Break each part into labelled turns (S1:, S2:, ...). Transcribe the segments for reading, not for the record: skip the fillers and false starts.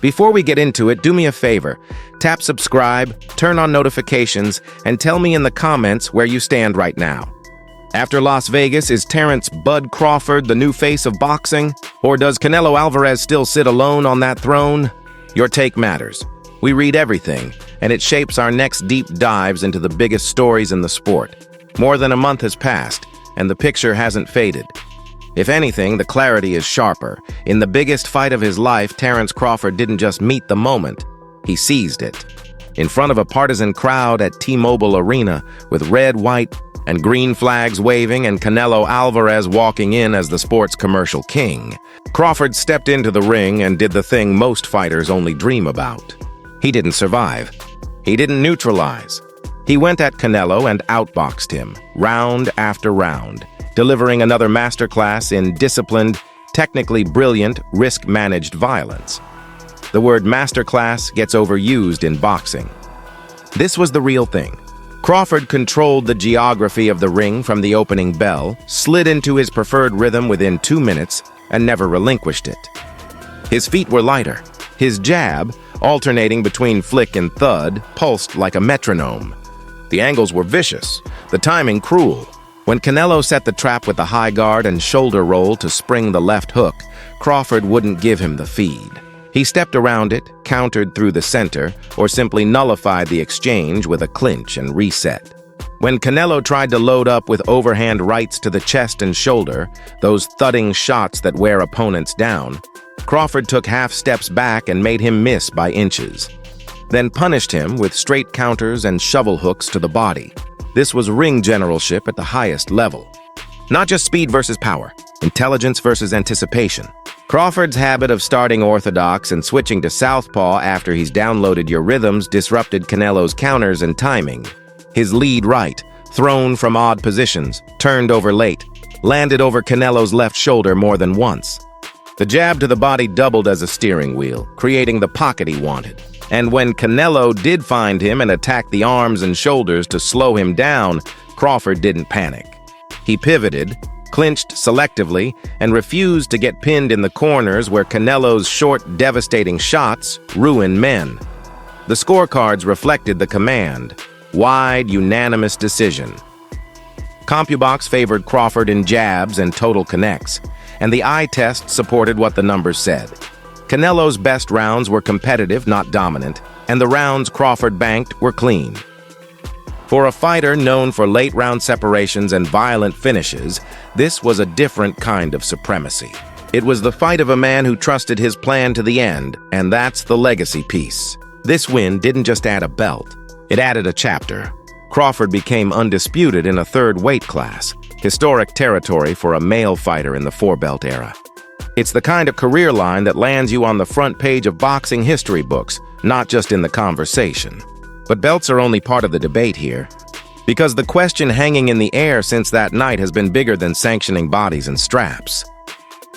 S1: Before we get into it, do me a favor. Tap subscribe, turn on notifications, and tell me in the comments where you stand right now. After Las Vegas, is Terence "Bud" Crawford the new face of boxing? Or does Canelo Alvarez still sit alone on that throne? Your take matters. We read everything, and it shapes our next deep dives into the biggest stories in the sport. More than a month has passed, and the picture hasn't faded. If anything, the clarity is sharper. In the biggest fight of his life, Terence Crawford didn't just meet the moment, he seized it. In front of a partisan crowd at T-Mobile Arena, with red, white, and green flags waving and Canelo Alvarez walking in as the sport's commercial king, Crawford stepped into the ring and did the thing most fighters only dream about. He didn't survive. He didn't neutralize. He went at Canelo and outboxed him, round after round, delivering another masterclass in disciplined, technically brilliant, risk-managed violence. The word masterclass gets overused in boxing. This was the real thing. Crawford controlled the geography of the ring from the opening bell, slid into his preferred rhythm within 2 minutes, and never relinquished it. His feet were lighter. His jab, alternating between flick and thud, pulsed like a metronome. The angles were vicious, the timing cruel. When Canelo set the trap with the high guard and shoulder roll to spring the left hook, Crawford wouldn't give him the feed. He stepped around it, countered through the center, or simply nullified the exchange with a clinch and reset. When Canelo tried to load up with overhand rights to the chest and shoulder, those thudding shots that wear opponents down, Crawford took half steps back and made him miss by inches. Then punished him with straight counters and shovel hooks to the body. This was ring generalship at the highest level. Not just speed versus power, intelligence versus anticipation. Crawford's habit of starting orthodox and switching to southpaw after he's downloaded your rhythms disrupted Canelo's counters and timing. His lead right, thrown from odd positions, turned over late, landed over Canelo's left shoulder more than once. The jab to the body doubled as a steering wheel, creating the pocket he wanted. And when Canelo did find him and attacked the arms and shoulders to slow him down, Crawford didn't panic. He pivoted, clinched selectively, and refused to get pinned in the corners where Canelo's short, devastating shots ruin men. The scorecards reflected the command. Wide, unanimous decision. CompuBox favored Crawford in jabs and total connects, and the eye test supported what the numbers said. Canelo's best rounds were competitive, not dominant, and the rounds Crawford banked were clean. For a fighter known for late-round separations and violent finishes, this was a different kind of supremacy. It was the fight of a man who trusted his plan to the end, and that's the legacy piece. This win didn't just add a belt, it added a chapter. Crawford became undisputed in a third weight class, historic territory for a male fighter in the four-belt era. It's the kind of career line that lands you on the front page of boxing history books, not just in the conversation. But belts are only part of the debate here, because the question hanging in the air since that night has been bigger than sanctioning bodies and straps.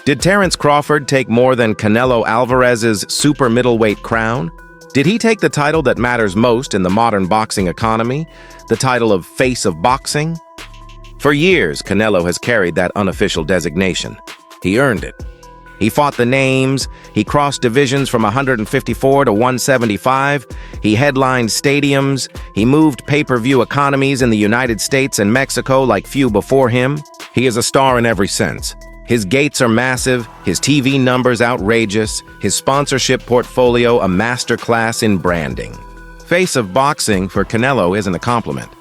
S1: Did Terence Crawford take more than Canelo Alvarez's super middleweight crown? Did he take the title that matters most in the modern boxing economy, the title of face of boxing? For years, Canelo has carried that unofficial designation. He earned it. He fought the names, he crossed divisions from 154 to 175, he headlined stadiums, he moved pay-per-view economies in the United States and Mexico like few before him. He is a star in every sense. His gates are massive, his TV numbers outrageous, his sponsorship portfolio a masterclass in branding. Face of boxing for Canelo isn't a compliment.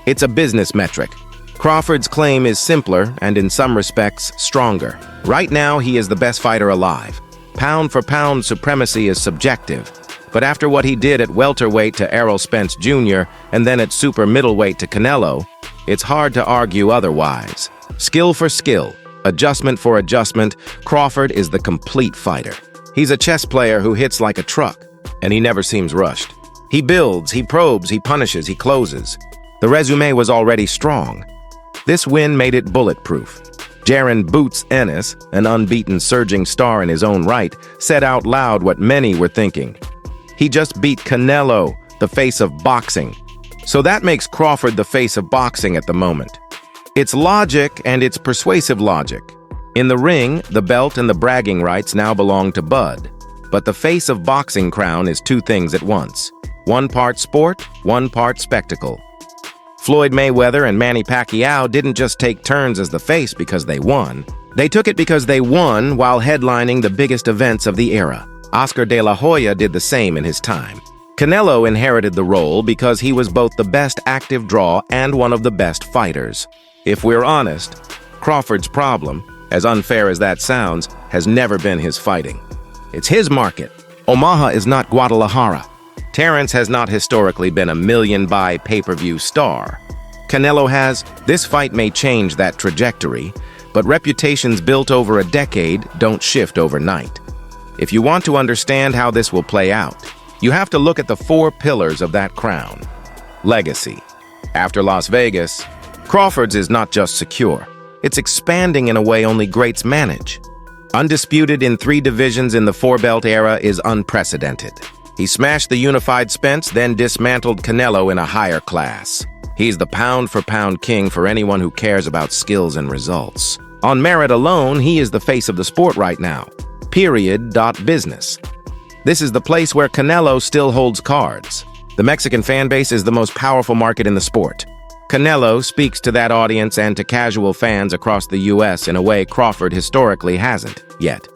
S1: It's a business metric. Crawford's claim is simpler and in some respects stronger. Right now, he is the best fighter alive. Pound for pound supremacy is subjective, but after what he did at welterweight to Errol Spence Jr. and then at super middleweight to Canelo, it's hard to argue otherwise. Skill for skill, adjustment for adjustment, Crawford is the complete fighter. He's a chess player who hits like a truck, and he never seems rushed. He builds, he probes, he punishes, he closes. The resume was already strong. This win made it bulletproof. Jaron Boots Ennis, an unbeaten surging star in his own right, said out loud what many were thinking. He just beat Canelo, the face of boxing. So that makes Crawford the face of boxing at the moment. It's logic, and it's persuasive logic. In the ring, the belt and the bragging rights now belong to Bud. But the face of boxing crown is two things at once. One part sport, one part spectacle. Floyd Mayweather and Manny Pacquiao didn't just take turns as the face because they won. They took it because they won while headlining the biggest events of the era. Oscar de la Hoya did the same in his time. Canelo inherited the role because he was both the best active draw and one of the best fighters. If we're honest, Crawford's problem, as unfair as that sounds, has never been his fighting. It's his market. Omaha is not Guadalajara. Terence has not historically been a million-buy pay-per-view star. Canelo has. This fight may change that trajectory, but reputations built over a decade don't shift overnight. If you want to understand how this will play out, you have to look at the four pillars of that crown. Legacy. After Las Vegas, Crawford's is not just secure. It's expanding in a way only greats manage. Undisputed in 3 divisions in the four-belt era is unprecedented. He smashed the unified Spence, then dismantled Canelo in a higher class. He's the pound-for-pound king for anyone who cares about skills and results. On merit alone, he is the face of the sport right now. Period. Business. This is the place where Canelo still holds cards. The Mexican fan base is the most powerful market in the sport. Canelo speaks to that audience and to casual fans across the U.S. in a way Crawford historically hasn't yet.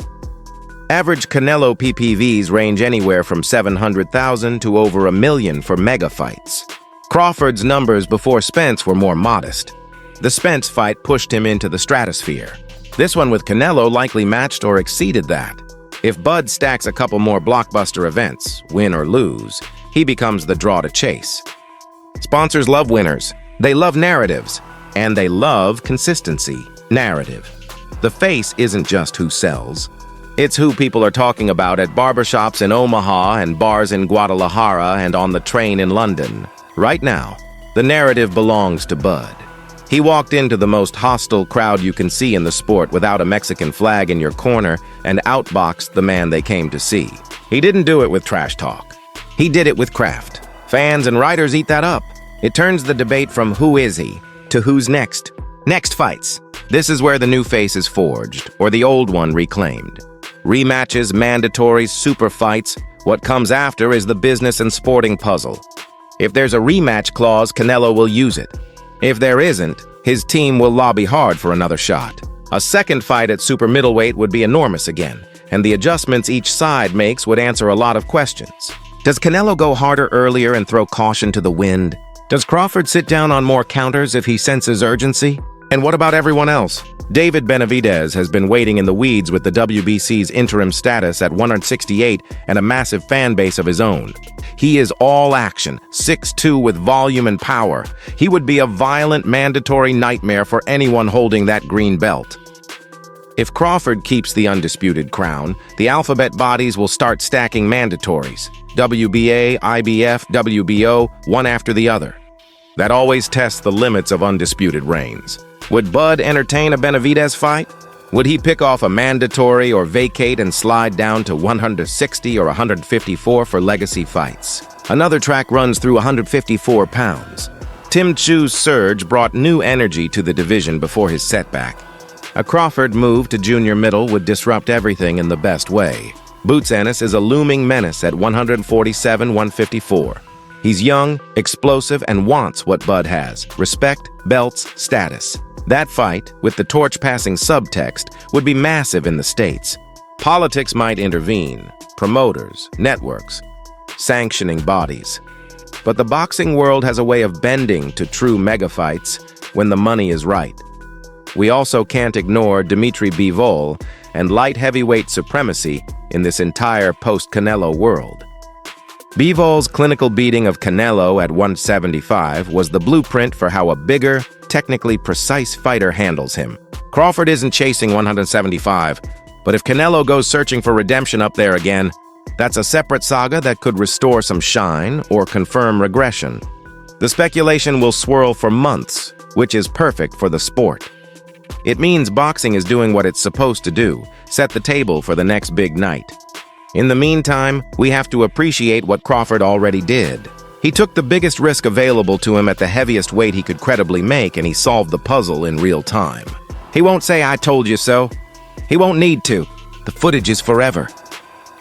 S1: Average Canelo PPVs range anywhere from 700,000 to over 1 million for mega fights. Crawford's numbers before Spence were more modest. The Spence fight pushed him into the stratosphere. This one with Canelo likely matched or exceeded that. If Bud stacks a couple more blockbuster events, win or lose, he becomes the draw to chase. Sponsors love winners. They love narratives. And they love consistency. Narrative. The face isn't just who sells. It's who people are talking about at barbershops in Omaha and bars in Guadalajara and on the train in London. Right now, the narrative belongs to Bud. He walked into the most hostile crowd you can see in the sport without a Mexican flag in your corner and outboxed the man they came to see. He didn't do it with trash talk. He did it with craft. Fans and writers eat that up. It turns the debate from who is he to who's next. Next fights. This is where the new face is forged, or the old one reclaimed. Rematches, mandatories, super fights. What comes after is the business and sporting puzzle. If there's a rematch clause, Canelo will use it. If there isn't, his team will lobby hard for another shot. A second fight at super middleweight would be enormous again, and the adjustments each side makes would answer a lot of questions. Does Canelo go harder earlier and throw caution to the wind? Does Crawford sit down on more counters if he senses urgency? And what about everyone else? David Benavidez has been waiting in the weeds with the WBC's interim status at 168 and a massive fan base of his own. He is all action, 6'2" with volume and power. He would be a violent, mandatory nightmare for anyone holding that green belt. If Crawford keeps the undisputed crown, the alphabet bodies will start stacking mandatories. WBA, IBF, WBO, one after the other. That always tests the limits of undisputed reigns. Would Bud entertain a Benavidez fight? Would he pick off a mandatory or vacate and slide down to 160 or 154 for legacy fights? Another track runs through 154 pounds. Tim Tszew's surge brought new energy to the division before his setback. A Crawford move to junior middle would disrupt everything in the best way. Boots Ennis is a looming menace at 147-154. He's young, explosive, and wants what Bud has: respect, belts, status. That fight, with the torch-passing subtext, would be massive in the States. Politics might intervene, promoters, networks, sanctioning bodies. But the boxing world has a way of bending to true megafights when the money is right. We also can't ignore Dimitri Bivol and light heavyweight supremacy in this entire post-Canelo world. Bivol's clinical beating of Canelo at 175 was the blueprint for how a bigger, technically precise fighter handles him. Crawford isn't chasing 175, but if Canelo goes searching for redemption up there again, that's a separate saga that could restore some shine or confirm regression. The speculation will swirl for months, which is perfect for the sport. It means boxing is doing what it's supposed to do, set the table for the next big night. In the meantime, we have to appreciate what Crawford already did. He took the biggest risk available to him at the heaviest weight he could credibly make, and he solved the puzzle in real time. He won't say, "I told you so." He won't need to. The footage is forever.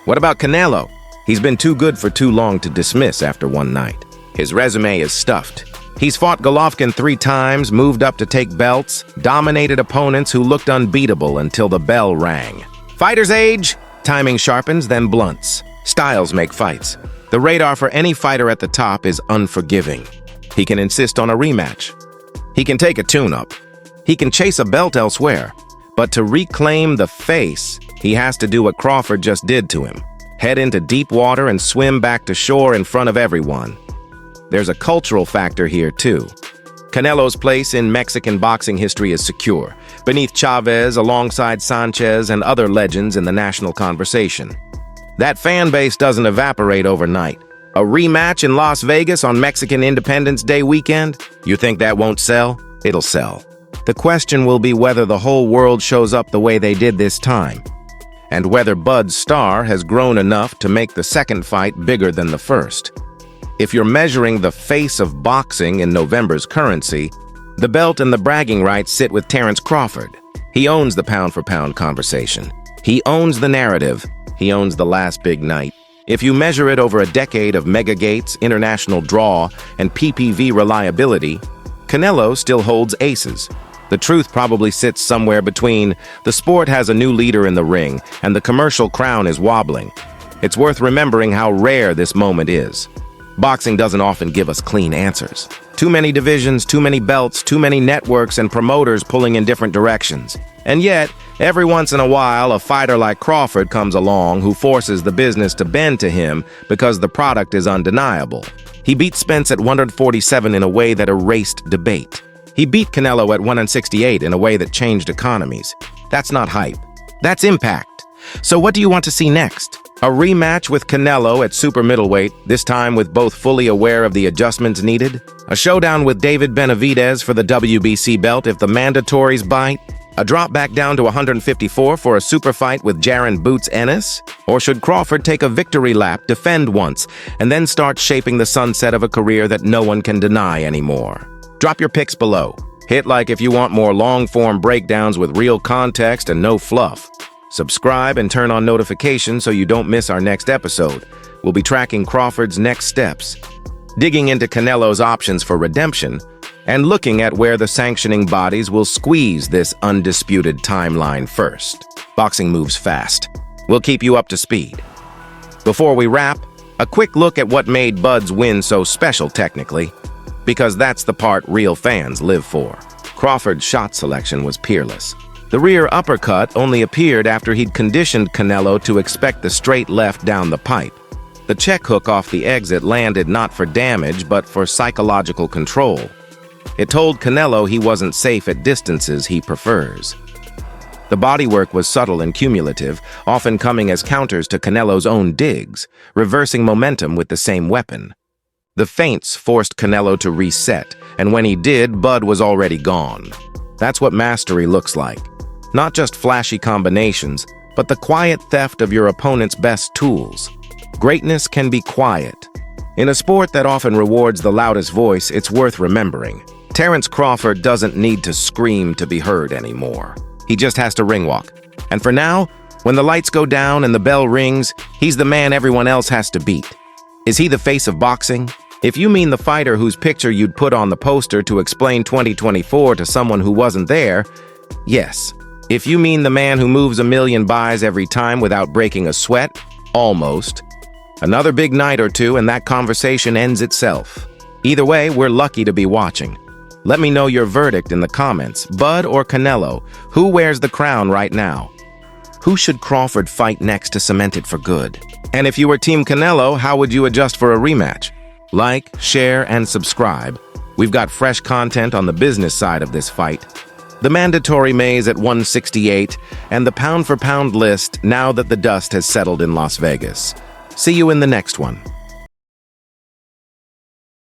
S1: What about Canelo? He's been too good for too long to dismiss after one night. His resume is stuffed. He's fought Golovkin 3 times, moved up to take belts, dominated opponents who looked unbeatable until the bell rang. Fighter's age? Timing sharpens, then blunts. Styles make fights. The radar for any fighter at the top is unforgiving. He can insist on a rematch. He can take a tune-up. He can chase a belt elsewhere. But to reclaim the face, he has to do what Crawford just did to him. Head into deep water and swim back to shore in front of everyone. There's a cultural factor here, too. Canelo's place in Mexican boxing history is secure, beneath Chavez, alongside Sanchez and other legends in the national conversation. That fan base doesn't evaporate overnight. A rematch in Las Vegas on Mexican Independence Day weekend? You think that won't sell? It'll sell. The question will be whether the whole world shows up the way they did this time, and whether Bud's star has grown enough to make the second fight bigger than the first. If you're measuring the face of boxing in November's currency, the belt and the bragging rights sit with Terence Crawford. He owns the pound-for-pound conversation. He owns the narrative. He owns the last big night. If you measure it over a decade of mega-gates, international draw, and PPV reliability, Canelo still holds aces. The truth probably sits somewhere between the sport has a new leader in the ring and the commercial crown is wobbling. It's worth remembering how rare this moment is. Boxing doesn't often give us clean answers. Too many divisions, too many belts, too many networks and promoters pulling in different directions. And yet, every once in a while, a fighter like Crawford comes along who forces the business to bend to him because the product is undeniable. He beat Spence at 147 in a way that erased debate. He beat Canelo at 168 in a way that changed economies. That's not hype. That's impact. So what do you want to see next? A rematch with Canelo at super middleweight, this time with both fully aware of the adjustments needed? A showdown with David Benavidez for the WBC belt if the mandatories bite? A drop back down to 154 for a super fight with Jaron Boots Ennis? Or should Crawford take a victory lap, defend once, and then start shaping the sunset of a career that no one can deny anymore? Drop your picks below. Hit like if you want more long-form breakdowns with real context and no fluff. Subscribe and turn on notifications so you don't miss our next episode. We'll be tracking Crawford's next steps, digging into Canelo's options for redemption, and looking at where the sanctioning bodies will squeeze this undisputed timeline first. Boxing moves fast. We'll keep you up to speed. Before we wrap, a quick look at what made Bud's win so special technically, because that's the part real fans live for. Crawford's shot selection was peerless. The rear uppercut only appeared after he'd conditioned Canelo to expect the straight left down the pipe. The check hook off the exit landed not for damage, but for psychological control. It told Canelo he wasn't safe at distances he prefers. The bodywork was subtle and cumulative, often coming as counters to Canelo's own digs, reversing momentum with the same weapon. The feints forced Canelo to reset, and when he did, Bud was already gone. That's what mastery looks like. Not just flashy combinations, but the quiet theft of your opponent's best tools. Greatness can be quiet. In a sport that often rewards the loudest voice, it's worth remembering. Terence Crawford doesn't need to scream to be heard anymore. He just has to ring walk. And for now, when the lights go down and the bell rings, he's the man everyone else has to beat. Is he the face of boxing? If you mean the fighter whose picture you'd put on the poster to explain 2024 to someone who wasn't there, yes. If you mean the man who moves 1 million buys every time without breaking a sweat, almost. Another big night or two and that conversation ends itself. Either way, we're lucky to be watching. Let me know your verdict in the comments. Bud or Canelo, who wears the crown right now? Who should Crawford fight next to cement it for good? And if you were Team Canelo, how would you adjust for a rematch? Like, share, and subscribe. We've got fresh content on the business side of this fight. The mandatory maze at 168, and the pound-for-pound list now that the dust has settled in Las Vegas. See you in the next one.